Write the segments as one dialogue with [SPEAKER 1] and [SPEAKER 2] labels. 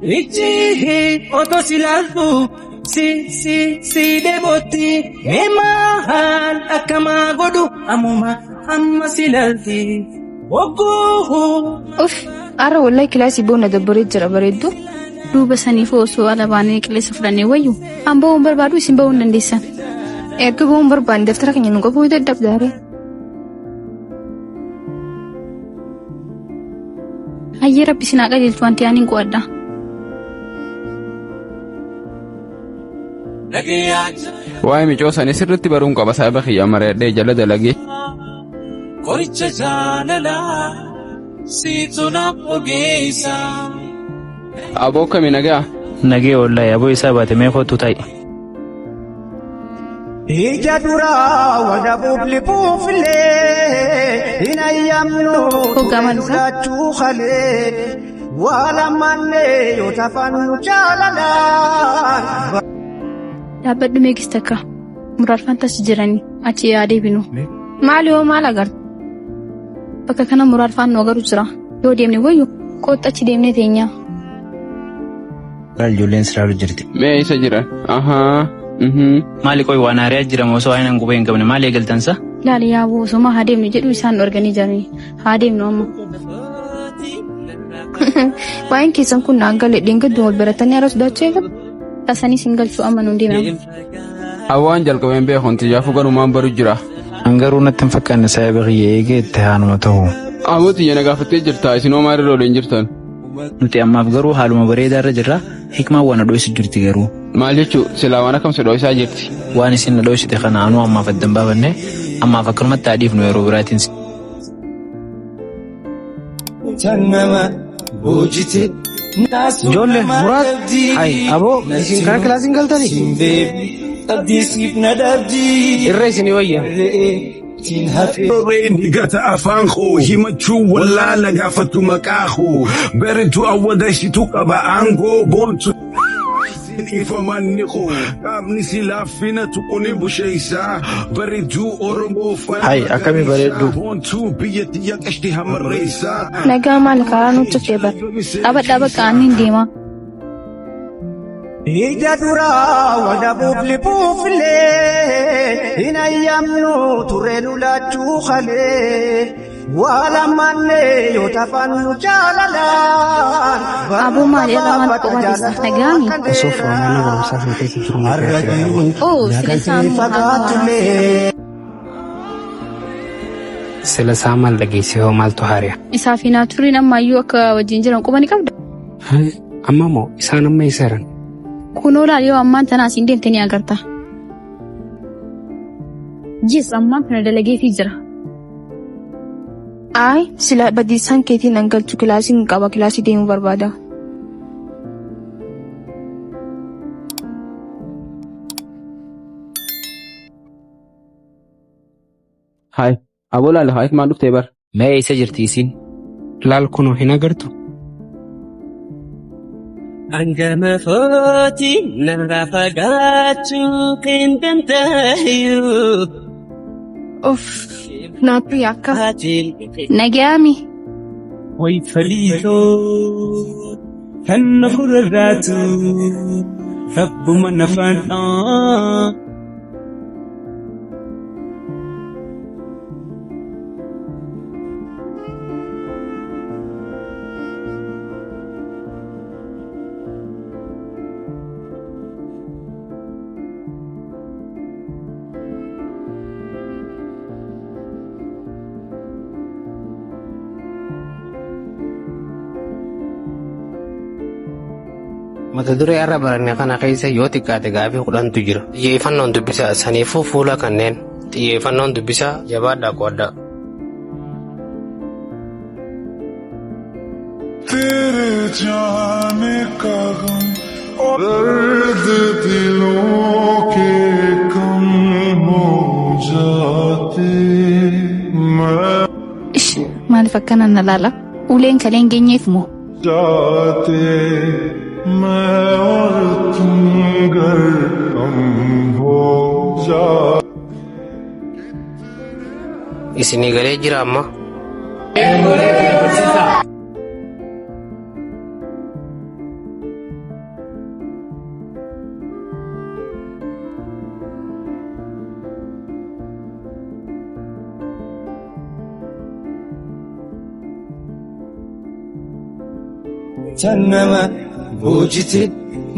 [SPEAKER 1] Ichi otosilaltu si deboti emahan akama godu amma silalti wogu.
[SPEAKER 2] Ara wallahi kilaasi boona dabbareet jira bareeddu.
[SPEAKER 3] Duuba saniifuu osoo alabaanii qilleensa fudhannee wayyu hambaa waan barbaadu isin ba'uu hin dandeessan.
[SPEAKER 2] Erga ba'uun barbaanne daftara keenya nu qabuu dadhabdaare.
[SPEAKER 3] Hayyee rabbi sinaa qajeelchu wanti aaniin qo'adha.
[SPEAKER 4] Waa'ee micoosanii sirriitti baruun qaba saaba kiyya mareedhee jala dalagee.
[SPEAKER 1] Qoricha jaalalaa siitu naaf ogeessa.
[SPEAKER 4] Aboo kami nagaa?
[SPEAKER 5] Nagee wallahi aboo isaa baate mee kootu ta'i.
[SPEAKER 1] Ija duraa wada buuflee hin ayyamnu laachuu halee wala mannee yoo tafannu jaalalaa.
[SPEAKER 3] Dhaabbadhu meeqis takka muraarfaan tas jiranii achi yaadee binu.
[SPEAKER 2] Maali hoo maal agarta?
[SPEAKER 3] Bakka kana muraarfaan nu agaru jira yoo deemne wayyu kootti achi deemnee teenyaa.
[SPEAKER 5] Ijoolleen siraaru jirti.
[SPEAKER 4] Mee isa jiran?
[SPEAKER 5] Maali qoy waan haariyaa jiramu osoo waan gubee hin qabne maali eegaltansa?
[SPEAKER 3] Laali yaaboo osoo haa deemne jedhu isaan arganii jiranii haa deemnu amma.
[SPEAKER 2] Waa'een keessan kun naan galee dheengaddu wal baratanii haala sodaachuu eegale.
[SPEAKER 3] Taasanii siin galchuu amma nuun deemna.
[SPEAKER 4] Awwaan jalqabeen beekunti jaafuu garumaan baru jira.
[SPEAKER 5] Hangaruu natti hin fakkaanne saayaba kiyya eegee itti haanuma ta'u.
[SPEAKER 4] Amooti yana gaafattee jirta isinoo maaliirra waliin jirtan?
[SPEAKER 5] Nuti ammaaf garuu haaluma bareedaa irra jirra hikmaan waan dho'isu jirti garuu.
[SPEAKER 4] Maal jechuun silaa waan akkamsa dho'isaa jirti?
[SPEAKER 5] Waan isin dho'isite kana anuu ammaaf addan baafanne ammaaf akkanumatti adiifnu yeroo biraatiin.
[SPEAKER 6] Ijoollee muraas hayi aboo isin kana kilaasiin galtanii? Irra isinii wayya.
[SPEAKER 7] Reeni gata afaan koo himachuu wallaala gaafatu maqaa koo baritu awwadashitu qaba aangoo boontu. Ifamanni koo qaamni si laaffina tuquni busheessaa bareedduu Oromoo
[SPEAKER 6] Hayi akkamii bareedduu.
[SPEAKER 7] boontuu biyyatti yaqashti hamarreessaa.
[SPEAKER 2] Nagaa maal karaa nutti feebar.
[SPEAKER 3] Dhaabadhaa bakka aanniin deema.
[SPEAKER 1] Ija duraa wada buuflee hin ayyamnu turreenu laachuu halee wala mannee yoo tafannu jaalalaan.
[SPEAKER 3] Aboo maali irraa maal qofaatiisa nagaami?
[SPEAKER 6] Osoo mana barumsaa sana keessa jiru
[SPEAKER 3] Sila isaan
[SPEAKER 6] sila isaa maal dhageessee hoo maaltu haariya?
[SPEAKER 3] isaa fi naaturiin ammayyuu akka wajjin jiran quba ni qabda.
[SPEAKER 6] Amma moo isaan amma isa jiran?
[SPEAKER 3] Kunoo laal yoo ammaan tanaa siin deemte ni agarta. Jis ammaan kana dalageefii jira.
[SPEAKER 2] Ay sila badiisaan keetiin an galchu kilaasiin qaba kilaasii deemuu barbaada.
[SPEAKER 4] Hayi aboo laala haa hiikmaan dhuftee bar.
[SPEAKER 5] Mee eessa jirti isin?
[SPEAKER 6] Laal kunoo hin agartu?
[SPEAKER 1] Angama footi narraa fagaachuu kan danda'u.
[SPEAKER 2] Naatu yakka.
[SPEAKER 3] Nagaami.
[SPEAKER 1] Way faliitoo kan na furarraatu rabbuma na faadhaa.
[SPEAKER 6] Mata duree irra baranne kana keessa yoo xiqqaate gaafii 10tu jira. Xiyyeeffannoon dubbisaa saniifuu fuula kanneen xiyyeeffannoon dubbisaa jabaadhaa qooddaa.
[SPEAKER 7] तेरे जाने का गम दर्द दिलों के कम हो जाते मैं
[SPEAKER 3] Maaliif akkanaan na laala? Uleen kaleen geenyeef moo?
[SPEAKER 7] जाते मैं और तुम गर कम हो जाते.
[SPEAKER 6] Isinii galee jira amma?
[SPEAKER 1] Tanama bojite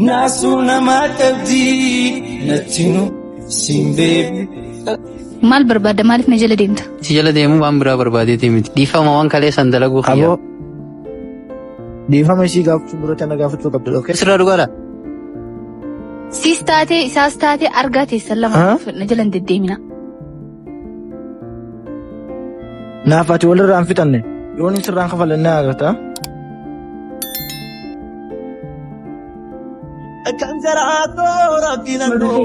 [SPEAKER 1] nasu nama tabdi natinu simbebi.
[SPEAKER 3] Maal barbaadda maaliif na jala deemta?
[SPEAKER 5] Si jala deemuu waan biraa barbaadeetii miti. Dhiifama waan kalee san dalaguu
[SPEAKER 8] Aboo dhiifama ishii gaafachuu dura tana gaafachuu qabdu dhokee.
[SPEAKER 5] Sirraa dhugaadha.
[SPEAKER 3] Siis taatee isaas taatee argaa teessan lama na jala hin deddeemina.
[SPEAKER 8] Naaf ati walirraa hin fixanne yoon hin sirraan kafalannee agartaa.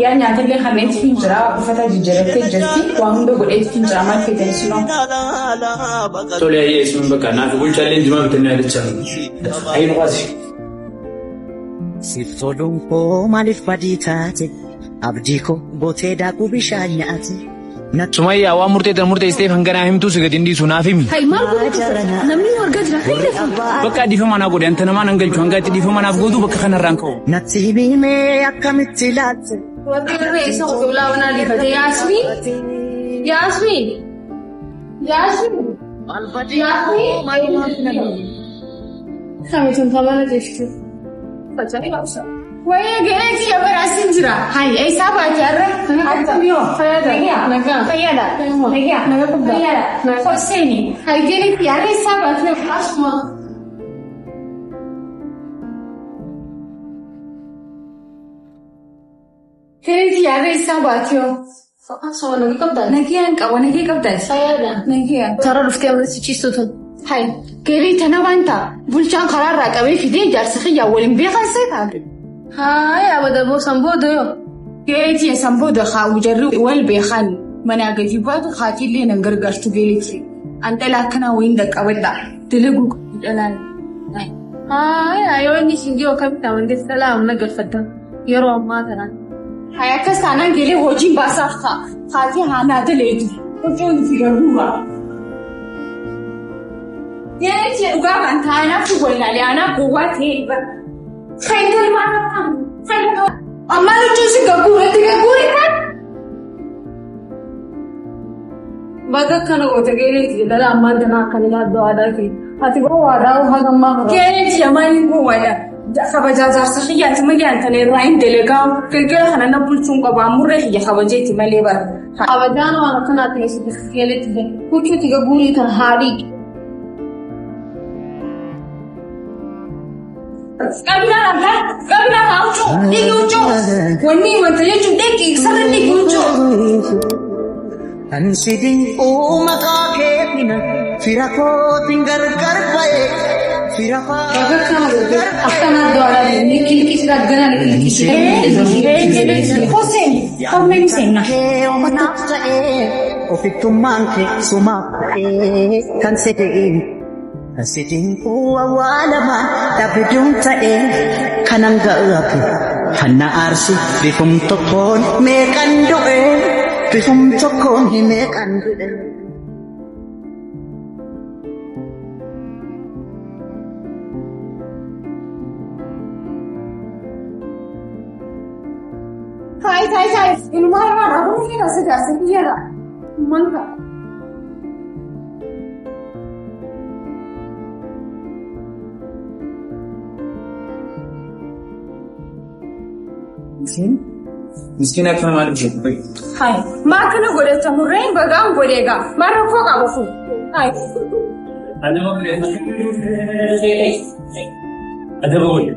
[SPEAKER 9] Yaa nyaatallee hameetti hin jira uffata jijjiirattee jirti waan hunda godheetti hin jira maal feetan sinoo.
[SPEAKER 10] Tole ayyee sun bakka naaf bulchaallee jimaa bitannee yaadachaa. Ayi nu qaasi.
[SPEAKER 11] Siftoluun koo maaliif badii taate abdii koo bootee daakuu bishaan nyaate.
[SPEAKER 5] Sumayyaa waan murteessiteef hanganaa himtuu si gadi dhiisu naaf himi.
[SPEAKER 3] Hayi maal godhu namni argaa jira hin lafa.
[SPEAKER 10] Bakka dhiifama naa godhe anta namaan hangalchu hanga itti dhiifama naaf gootu bakka kanarraan ka'u.
[SPEAKER 11] Natti himee akkamitti ilaalte.
[SPEAKER 9] Wanti irree isa qulqullaa wanaa dhiifate Yaasmiin. Yaasmiin. Yaasmiin. Kamitu kabala jechuun. Facaatii baasa. Wayyaa galeetii yaabaraasiin jira. Hayi eessaa baatee arra. Fayyada. Fayyada. Fayyada. Forseeni. Hayi galeetii arra eessaa baatee asuma. Galeetii arra eessaa baatee. Asuma nagee qabdaa. Nagee qaba nagee qabdaa. Fayyada. Nagee. Tara dhuftee ammas ciistuutu. Hayi galii tana wanta bulchaan karaarraa qabee fidee jaarsa xiyyaa waliin beekan seetaa. Hayi abada boo sambooda yoo. Galeetii sambooda haa jarri wal beekan mana gadi baatu haatiillee nan gargaartu galeetii. Antala akkanaa wayiin dhaqqabadha. Dalaguu dhalaan. Hayi ayoo inni shingii akkamitti amantees dhalaa amma galfadda yeroo ammaa kanaan. Hayi akkas taanaan galee hojiin baasaaf haatii haanaa daleetu. Hojiin itti garguura. Galeetii dhugaa kan taa'anaaf wallaalee anaaf gowwaa ta'ee bara. Fayyadamuu maal fayyadamu? Amma luchuu si gagguuratti kan? Bakka kana goota galeetii dhala ammaan tanaa kan ilaallu aadaa fi ati boo waadaa uffata ammaa kana. Galeetii amaan boo waadaa kabajaa jaarsa xiyyaatti malee antana irraa hin delegaa galgala kana na bulchuun qaba murree xiyya kabajeetti malee bara. Kabajaan waan akkanaa ta'eessitti galeetti jira huccuutti gagguurii kan haadhii. Kabila haucu, digucu. Wani wanta jechuun deeqii sarara digucu.
[SPEAKER 11] Ansidin uumakaa keetina fira kootiin gargar ba'e.
[SPEAKER 9] Bakka kana akkanaa doolaa ni kilkisira ganaa ni kilkisira. Hoseen, hommeen seenna.
[SPEAKER 11] Naaf ta'ee ofittummaan kee sumaaf ta'ee kan sedeen. Asidin awwaalama dhabduun ta'ee kanan ga'aafu hanna aarsi bifum tokkoon meeqan du'e bifum tokkoon meeqan du'e.
[SPEAKER 9] Hai, ilmaa irraa dhabuun fi as jaarsa biyyaadha. Manta.
[SPEAKER 10] Miskiina akkana maaliif jedhu?
[SPEAKER 9] Hai, maa kana godhata murreen bagaan godheegaa maa rakkoo qaba kun? Hai.
[SPEAKER 10] Adaba godhe. Adaba godhe.